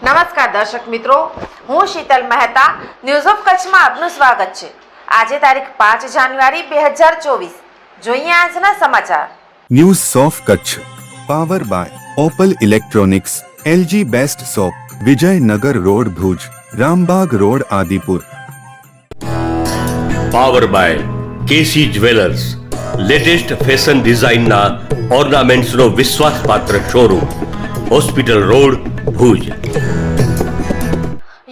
નમસ્કાર દર્શક મિત્રો, હું શીતલ મહેતા ન્યૂઝ ઓફ કચ્છમાં આપનું સ્વાગત છે। આજે તારીખ 5 જાન્યુઆરી 2024। જોઈએ આજના સમાચાર। News of Kutch power by Opal electronics, LG best shop, Vijaynagar road Bhuj, Rambagh road Adipur. Power by KC jewellers, latest fashion ડિઝાઇનના ઓર્નામેન્ટ્સનો વિશ્વાસપાત્ર શોરૂમ, હોસ્પિટલ રોડ ભુજ।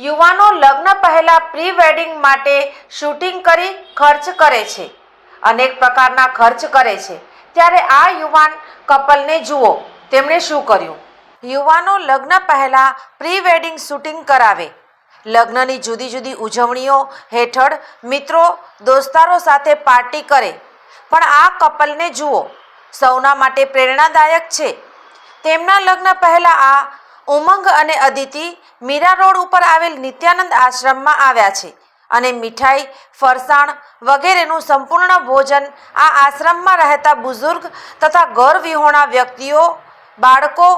યુવાનો લગ્ન પહેલા પ્રી વેડિંગ માટે શૂટિંગ કરી ખર્ચ કરે છે। અનેક પ્રકારના ખર્ચ કરે છે, ત્યારે આ યુવાન કપલને જુઓ તેમણે શું કર્યું। યુવાનો લગ્ન પહેલા પ્રી વેડિંગ શૂટિંગ કરાવે। લગ્નની જુદી જુદી ઉજવણીઓ હેઠળ મિત્રો દોસ્તારો સાથે પાર્ટી કરે, પણ આ કપલને જુઓ, સૌના માટે પ્રેરણાદાયક છે। તેમના લગ્ન પહેલા આ ઉમંગ અને અદિતિ મીરા રોડ ઉપર આવેલ નિત્યાનંદ આશ્રમમાં આવ્યા છે અને મીઠાઈ, ફરસાણ વગેરેનું સંપૂર્ણ ભોજન આ આશ્રમમાં રહેતા બુઝુર્ગ તથા ઘર વિહોણા વ્યક્તિઓ, બાળકો,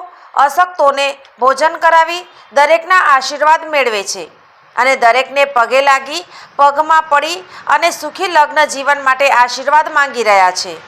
અશક્તોને ભોજન કરાવી દરેકના આશીર્વાદ મેળવે છે અને દરેકને પગે લાગી, પગમાં પડી અને સુખી લગ્ન જીવન માટે આશીર્વાદ માંગી રહ્યા છે।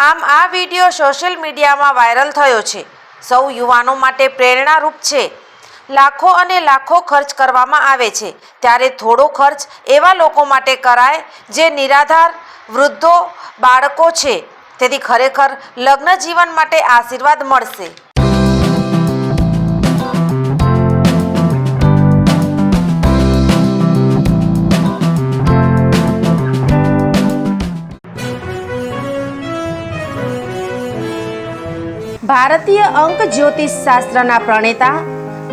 આમ આ વિડીયો સોશિયલ મીડિયામાં વાયરલ થયો છે। સૌ યુવાનો માટે પ્રેરણારૂપ છે। લાખો અને લાખો ખર્ચ કરવામાં આવે છે, ત્યારે થોડો ખર્ચ એવા લોકો માટે કરાય જે નિરાધાર, વૃદ્ધો, બાળકો છે। તેથી ખરેખર લગ્ન જીવન માટે આશીર્વાદ મળશે। ભારતીય અંક જ્યોતિષ શાસ્ત્રના પ્રણેતા,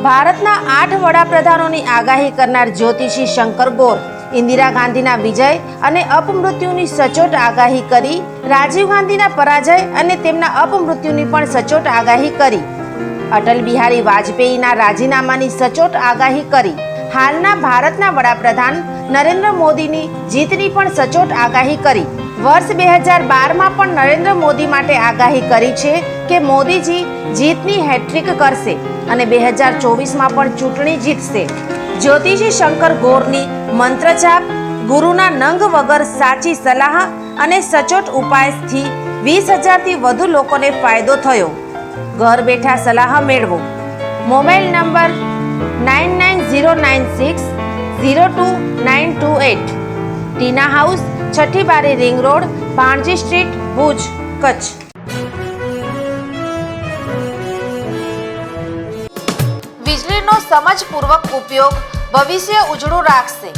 ભારતના 8 વડાપ્રધાનોની આગાહી કરનાર જ્યોતિષી શંકર ગોર ઇન્દિરા ગાંધીના વિજય અને અપમૃત્યુની સચોટ આગાહી કરી, રાજીવ ગાંધીના પરાજય અને તેમના અપમૃત્યુની પણ સચોટ આગાહી કરી, અટલ બિહારી વાજપેયીના રાજીનામાની સચોટ આગાહી કરી, હાલના ભારતના વડાપ્રધાન નરેન્દ્ર મોદીની જીતની પણ સચોટ આગાહી કરી। વર્ષ 2012માં પણ નરેન્દ્ર મોદી માટે આગાહી કરી છે કે મોદીજી જીતની હેટ્રિક કરશે અને 2024માં પણ ચૂંટણી જીતશે। જ્યોતિષી શંકર ગોરની મંત્રજાપ, ગુરુના નંગ વગર સાચી સલાહ અને સચોટ ઉપાયથી 20,000થી વધુ લોકોને ફાયદો થયો। ઘર બેઠા સલાહ મેળવો। Mobile number 9909602928. ટીના હાઉસ, છઠ્ઠી બારી ring road, Bhanji street, Bhuj, Kutch. વીજળીનો સમજપૂર્વક ઉપયોગ ભવિષ્ય ઉજળું રાખશે.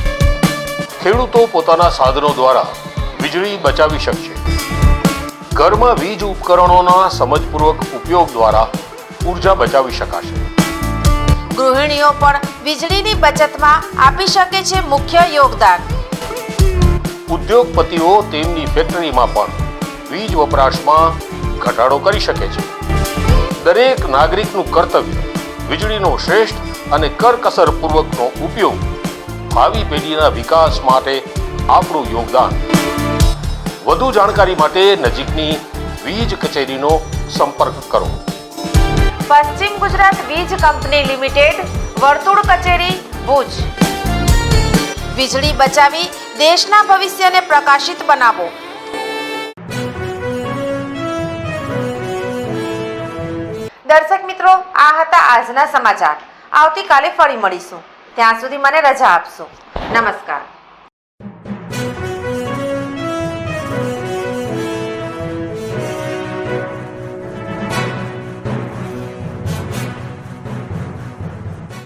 ખેડૂતો પોતાના સાધનો દ્વારા વીજળી બચાવી શકશે. ઘરમાં વીજ ઉપકરણોના સમજપૂર્વક ઉપયોગ દ્વારા ઉર્જા બચાવી શકાશે. ગૃહિણીઓ પણ વીજળીની બચતમાં આપી શકે છે મુખ્ય યોગદાન. ઉદ્યોગપતિઓ તેમની ફેક્ટરીમાં પણ વીજ વપરાશમાં ઘટાડો કરી શકે છે. દરેક નાગરિકનું કર્તવ્ય વીજળીનો શ્રેષ્ઠ અને કરકસરપૂર્વકનો ઉપયોગ ભાવિ પેઢીના વિકાસ માટે આપણું યોગદાન. વધુ જાણકારી માટે નજીકની વીજ કચેરીનો સંપર્ક કરો. પશ્ચિમ ગુજરાત વીજ કંપની લિમિટેડ, વર્તુળ કચેરી, ભુજ. વીજળી બચાવી દેશના ભવિષ્યને પ્રકાશિત બનાવો. દર્શક મિત્રો, આ હતા આજના સમાચાર. આવતીકાલે ફરી મળીશું. ત્યાં સુધી મને રજા આપશો. નમસ્કાર.